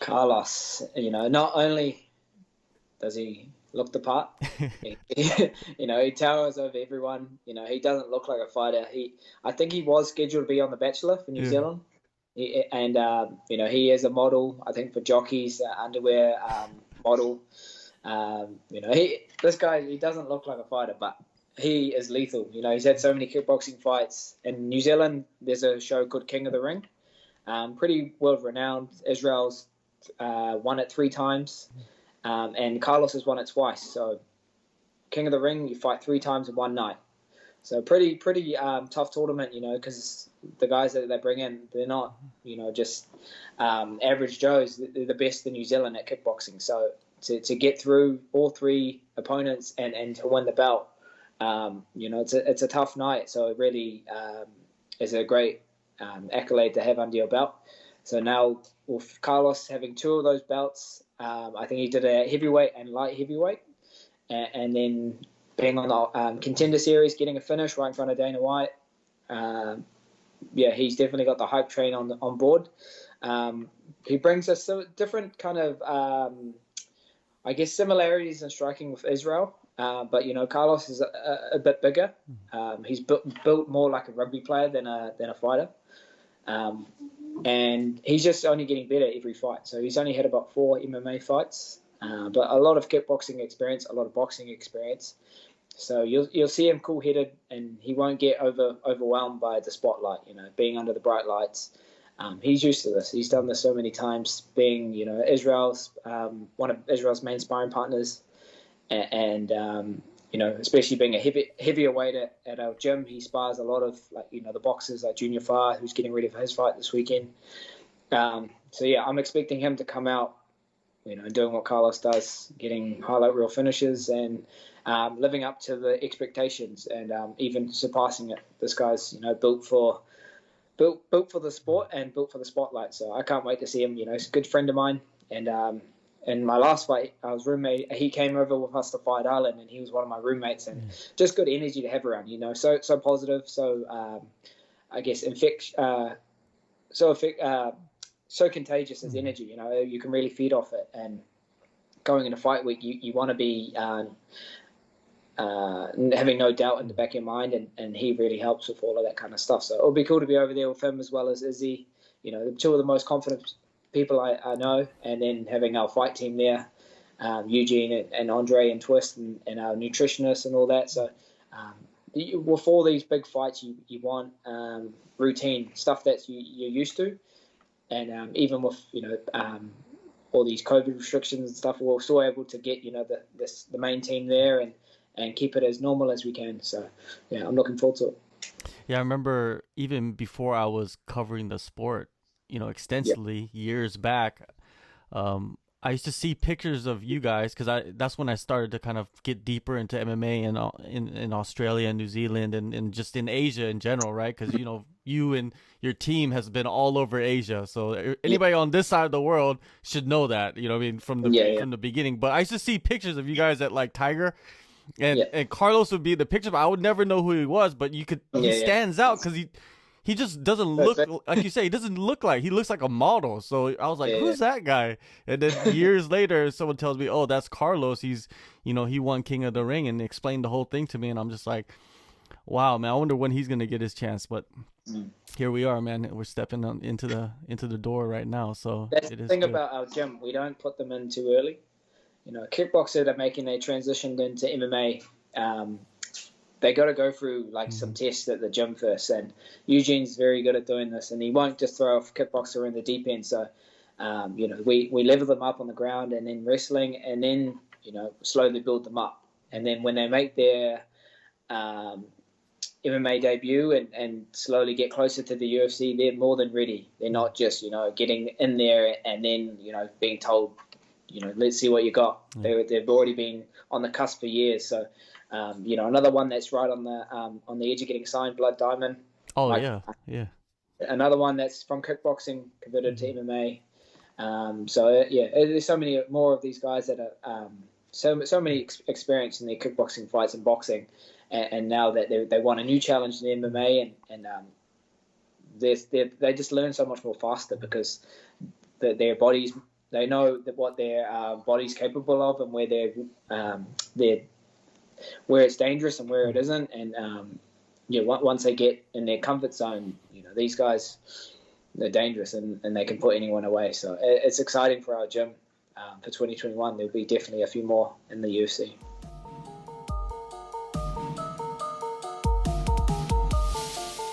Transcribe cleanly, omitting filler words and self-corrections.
Carlos, not only does he look the part, he towers over everyone. He doesn't look like a fighter. I think he was scheduled to be on The Bachelor for New Yeah. Zealand. He is a model, I think, for jockeys, underwear model. This guy, he doesn't look like a fighter, but he is lethal. He's had so many kickboxing fights. In New Zealand, there's a show called King of the Ring, pretty world renowned. Israel's won it 3 times, and Carlos has won it twice. So King of the Ring, you fight 3 times in one night. So pretty tough tournament, because the guys that they bring in, they're not, just average Joes. They're the best in New Zealand at kickboxing. So to get through all 3 opponents and to win the belt, it's a tough night. So it really is a great accolade to have under your belt. So now with Carlos having 2 of those belts, I think he did a heavyweight and light heavyweight, and then being on the contender series, getting a finish right in front of Dana White. He's definitely got the hype train on board. He brings us a different kind of, I guess, similarities in striking with Israel. But Carlos is a bit bigger. He's built more like a rugby player than a fighter. And he's just only getting better every fight. So he's only had about 4 MMA fights, but a lot of kickboxing experience, a lot of boxing experience. So you'll see him cool-headed, and he won't get overwhelmed by the spotlight. Being under the bright lights. He's used to this. He's done this so many times. Being Israel's one of Israel's main sparring partners, and especially being a heavier weight at our gym, he spars a lot of the boxers like Junior Farr, who's getting ready for his fight this weekend. I'm expecting him to come out, doing what Carlos does, getting highlight reel finishes and living up to the expectations and even surpassing it. This guy's built for the sport and built for the spotlight. So I can't wait to see him. He's a good friend of mine, and in my last fight, I was roommate. He came over with us to Fight Island, and he was one of my roommates, and just good energy to have around. So positive, so I guess so contagious as energy. You can really feed off it. And going into fight week, you want to be having no doubt in the back of your mind, and he really helps with all of that kind of stuff. So it'll be cool to be over there with him as well as Izzy. 2 of the most confident people I know, and then having our fight team there, Eugene and Andre and Twist and our nutritionist and all that. So with all these big fights, you want routine stuff that you're used to, and even with all these COVID restrictions and stuff, we're still able to get the main team there and keep it as normal as we can. So I'm looking forward to it. Yeah, I remember even before I was covering the sport, extensively years back, I used to see pictures of you guys because that's when I started to kind of get deeper into MMA in Australia and New Zealand and just in Asia in general, right? Because you and your team has been all over Asia, so anybody on this side of the world should know that. I mean, from the beginning. But I used to see pictures of you guys at like Tiger. And Carlos would be in the picture, but I would never know who he was. But he stands out because he just doesn't look like you say. He doesn't look like he looks like a model. So I was like, who's that guy? And then years later, someone tells me, oh, that's Carlos. He's he won King of the Ring and explained the whole thing to me, and I'm just like, wow, man. I wonder when he's gonna get his chance. But here we are, man. We're stepping into the door right now. So that's the thing about our gym. We don't put them in too early. Kickboxers that are making their transition into MMA, they got to go through some tests at the gym first. And Eugene's very good at doing this, and he won't just throw a kickboxer in the deep end. So, we level them up on the ground, and then wrestling, and then slowly build them up. And then when they make their MMA debut and slowly get closer to the UFC, they're more than ready. They're not just getting in there and then being told, let's see what you got. They've already been on the cusp for years. So, another one that's right on the edge of getting signed, Blood Diamond. Oh, yeah. Another one that's from kickboxing converted to MMA. There's so many more of these guys that are so many experience in their kickboxing fights and boxing, and now that they want a new challenge in MMA, and they just learn so much more faster because their bodies They know that what their body's capable of, and where it's dangerous and where it isn't. And once they get in their comfort zone, these guys, they're dangerous, and they can put anyone away. So it's exciting for our gym. For 2021, there'll be definitely a few more in the UFC.